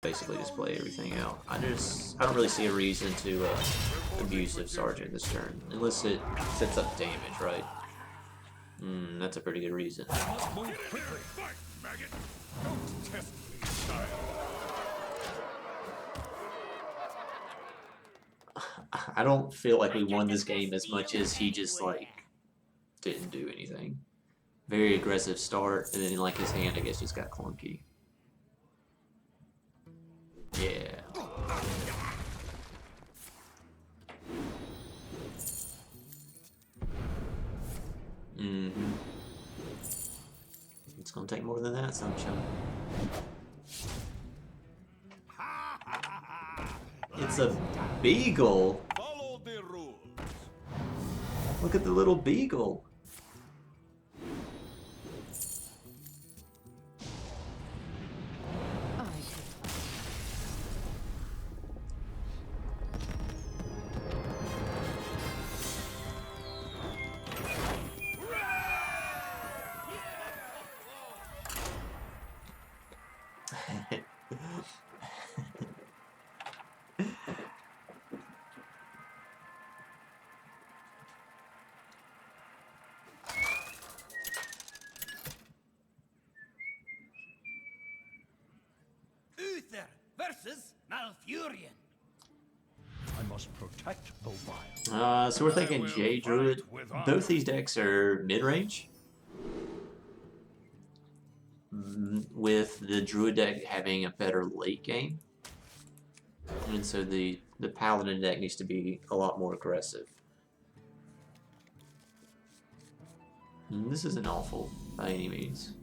basically just play everything out. I don't really see a reason to abusive Sergeant this turn, unless it sets up damage, right? That's a pretty good reason. I don't feel like we won this game as much as he just like didn't do anything. Very aggressive start, and then like his hand I guess just got clunky. Yeah. It's gonna take more than that, sunshine. It's a beagle. Follow the rules. Look at the little beagle. Uther versus Malfurion. I must protect the wild. So we're thinking J Druid. Both these decks are mid-range, with the Druid deck having a better late game, and so the Paladin deck needs to be a lot more aggressive. This isn't awful by any means.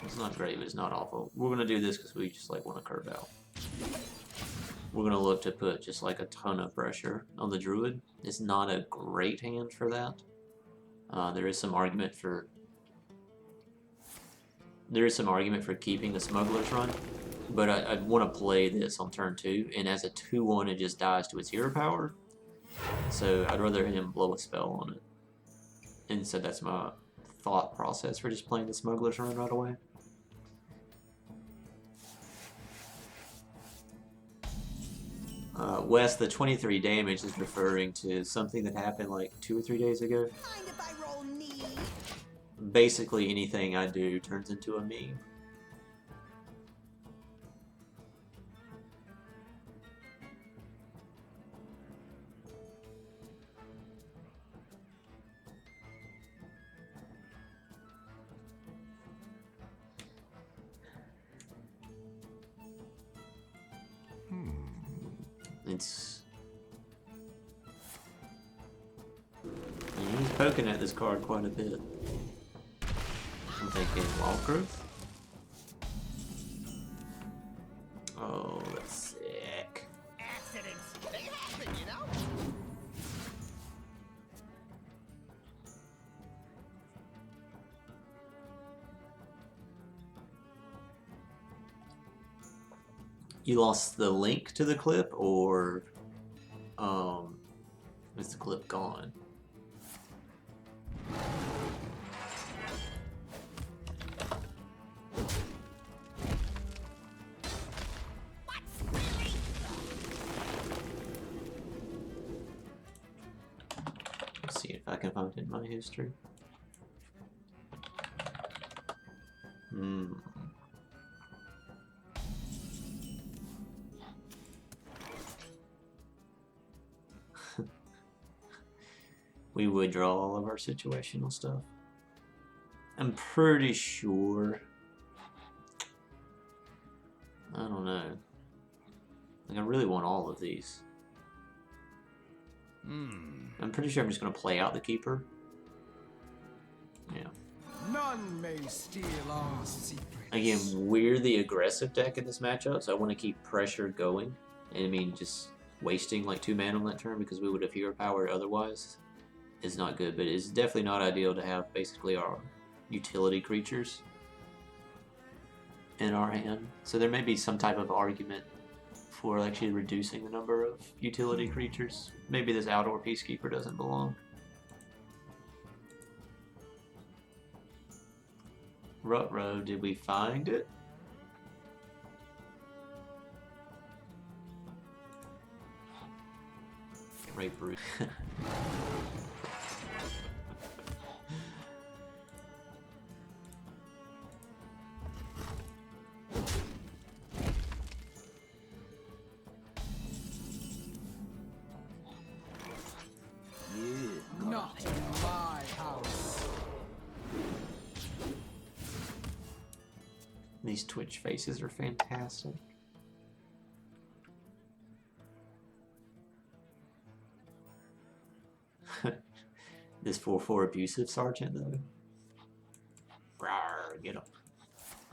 It's not great, but it's not awful. We're gonna do this because we just like want to curve out. We're gonna look to put just like a ton of pressure on the Druid. It's not a great hand for that. There is some argument for keeping the Smuggler's Run, but I want to play this on turn 2, and as a 2/1 it just dies to its hero power. So I'd rather him blow a spell on it. And so that's my thought process for just playing the Smuggler's Run right away. Wes, the 23 damage is referring to something that happened like 2 or 3 days ago. Mind if I roll knee? Basically anything I do turns into a meme. He's poking at this card quite a bit. I'm thinking Wild Growth. Oh, that's sick. Accidents. They happen, you know? You lost the link to the clip, or is the clip gone? Let's see if I can find it in my history. We would draw all of our situational stuff. I'm pretty sure. I don't know. Like, I really want all of these. I'm pretty sure I'm just going to play out the Keeper. Yeah. None may steal our secrets. Again, we're the aggressive deck in this matchup, so I want to keep pressure going. And I mean, just wasting like 2 mana on that turn because we would have hero power otherwise is not good. But it's definitely not ideal to have basically our utility creatures in our hand. So there may be some type of argument for actually reducing the number of utility creatures. Maybe this outdoor Peacekeeper doesn't belong. Rutrow, did we find it? Rape Brute. Not in my house. These Twitch faces are fantastic. This 4-4 abusive sergeant though. Rawr, get him.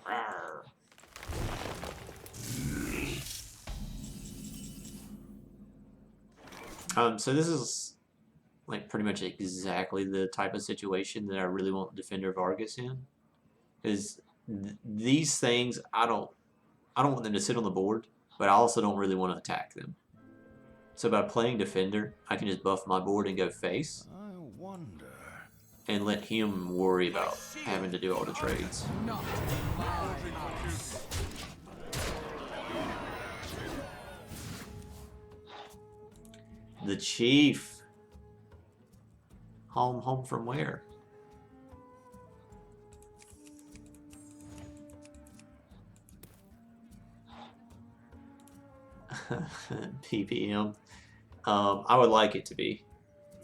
Rawr. So this is like pretty much exactly the type of situation that I really want Defender Vargas in. Because these things, I don't want them to sit on the board, but I also don't really want to attack them. So by playing Defender, I can just buff my board and go face. I wonder. And let him worry about having to do all the trades. Not in my house. The Chief. Home from where? PPM. I would like it to be.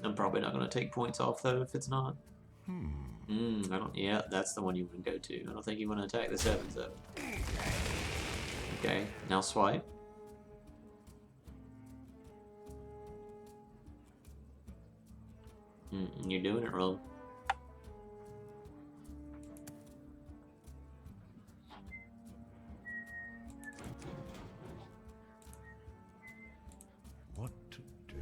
I'm probably not going to take points off though if it's not. I don't. Yeah, that's the one you would go to. I don't think you want to attack the 7s though. Okay, now swipe. You're doing it wrong. What to do?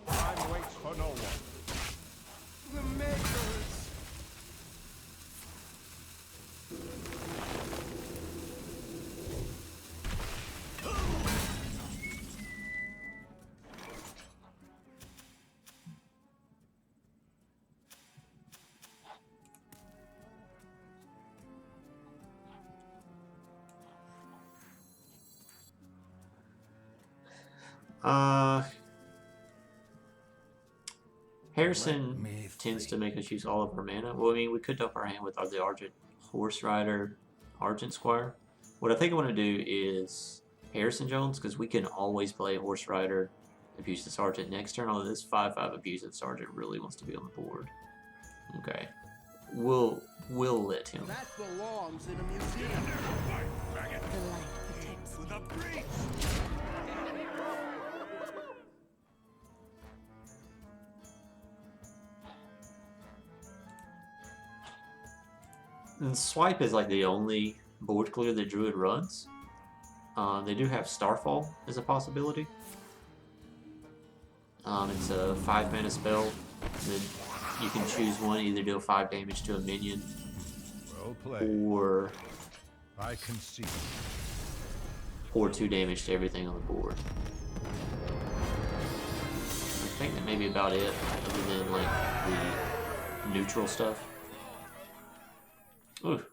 Time waits for no one. The makers. Harrison tends to make us use all of our mana. Well, I mean, we could dump our hand with the Argent Horse Rider, Argent Squire. What I think I want to do is Harrison Jones, because we can always play Horse Rider, Abusive Sergeant next turn. Although this 5/5 Abusive Sergeant really wants to be on the board. Okay, we'll let him. That belongs in a museum. The light protects With a breach. And Swipe is like the only board clear that Druid runs. They do have Starfall as a possibility. It's a 5 mana spell. Then you can choose one, either deal 5 damage to a minion, Well played. or I concede. 2 damage to everything on the board. I think that may be about it, other than like the neutral stuff. Ooh,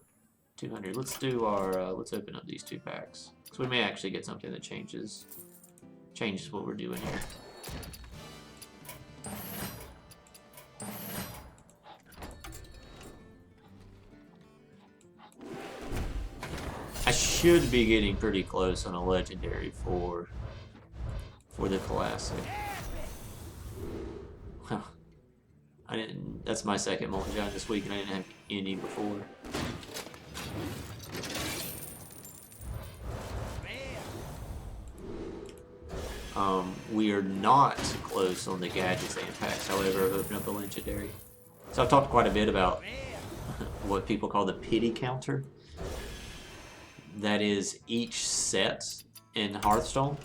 200. Let's do our. Let's open up these 2 packs, so we may actually get something that changes what we're doing here. I should be getting pretty close on a legendary for the classic. Huh. I didn't. That's my second multi-giant this week, and I didn't have any before. We are not close on the gadgets and packs. However, I've opened up a legendary. So I've talked quite a bit about what people call the pity counter. That is, each set in Hearthstone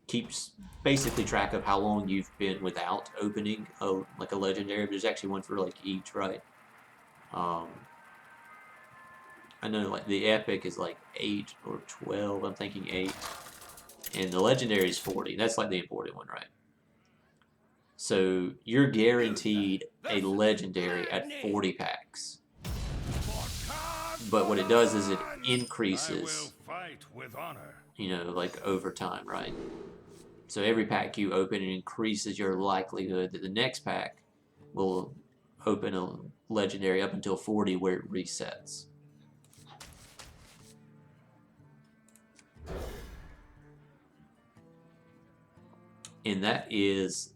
keeps basically track of how long you've been without opening a legendary. There's actually one for like each, right? I know like the epic is like 8 or 12. I'm thinking 8, and the legendary is 40. That's like the important one, right? So you're guaranteed a legendary at 40 packs. but what it does is it I increases, will fight with honor. you know, like over time, right? So every pack you open, it increases your likelihood that the next pack will open a legendary up until 40 where it resets. And that is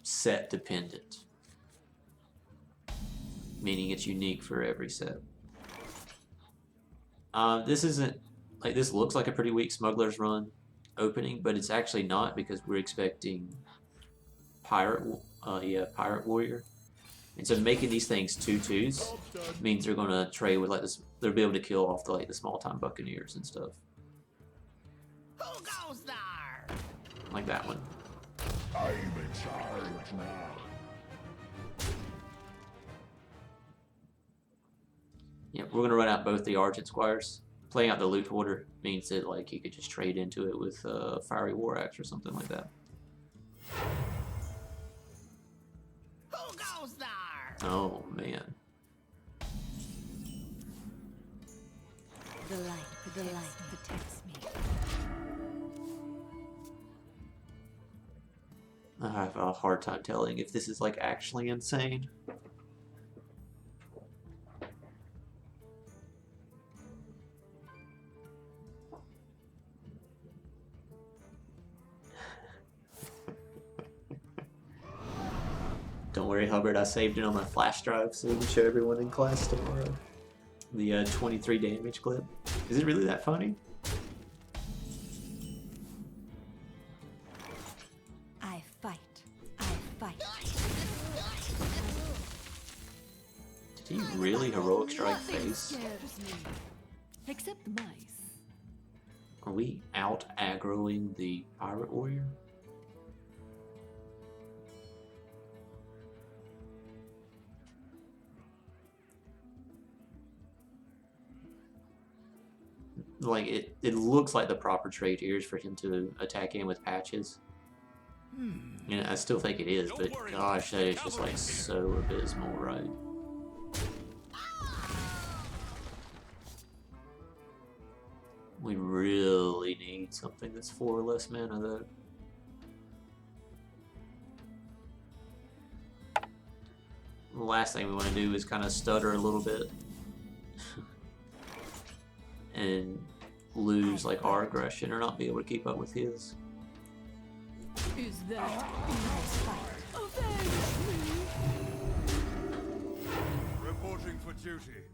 set dependent, meaning it's unique for every set. This isn't, like, this looks like a pretty weak Smuggler's Run opening, but it's actually not, because we're expecting Pirate Warrior. And so making these things 2/2s means they're gonna trade with like this. They'll be able to kill off the small time Buccaneers and stuff. Who goes there? Like that one. I'm in charge now. Yeah, we're gonna run out both the Argent Squires. Playing out the Loot Hoarder means that like you could just trade into it with Fiery War Axe or something like that. Who goes there? Oh man. The light protects me. I have a hard time telling if this is like actually insane. Don't worry, Hubbard, I saved it on my flash drive so we can show everyone in class tomorrow. The 23 damage clip. Is it really that funny? I fight. Did he really heroic strike Nothing face? scares me. Except the mice. Are we out aggroing the Pirate Warrior? Like, it looks like the proper trade here is for him to attack in with patches. And I still think it is, but gosh, that is just like so abysmal, right? We really need something that's 4 or less mana though. The last thing we want to do is kind of stutter a little bit and lose like our aggression or not be able to keep up with his. Is that avenge me? Reporting for duty.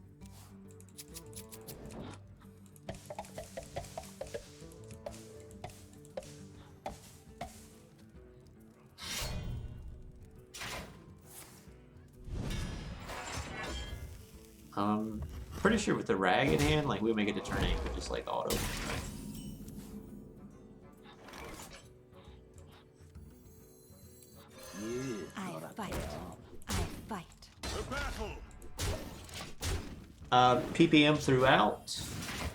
Pretty sure with the rag in hand, like we'll make it to turn 8, but just like auto. Right? I fight. The battle. PPM throughout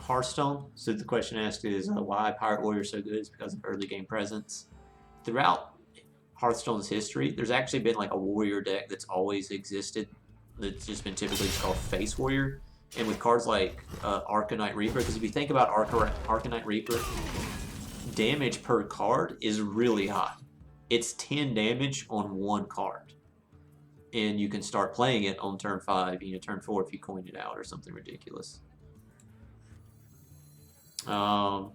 Hearthstone. So the question asked is why Pirate Warrior is so good is because of early game presence. Throughout Hearthstone's history, there's actually been like a warrior deck that's always existed. That's just been typically just called Face Warrior. And with cards like Arcanite Reaper, because if you think about Arcanite Reaper, damage per card is really high. It's 10 damage on 1 card. And you can start playing it on turn 5, turn 4 if you coin it out or something ridiculous. I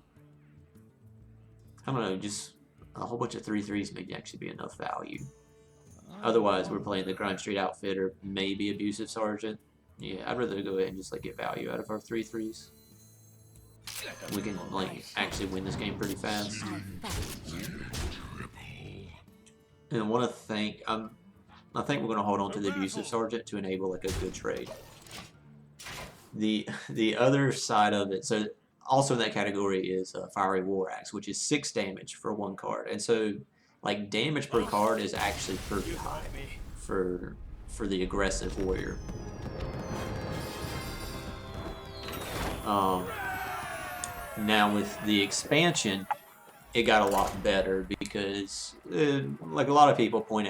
don't know, just a whole bunch of 3/3s may actually be enough value. Otherwise, we're playing the Grime Street Outfit or maybe Abusive Sergeant. Yeah, I'd rather go ahead and just like get value out of our 3/3s. We can like actually win this game pretty fast. And I want to thank I think we're going to hold on to the Abusive Sergeant to enable like a good trade. The other side of it, so also in that category is Fiery War Axe, which is 6 damage for 1 card, and so like damage per card is actually pretty high for the aggressive warrior. Now with the expansion, it got a lot better because, like a lot of people point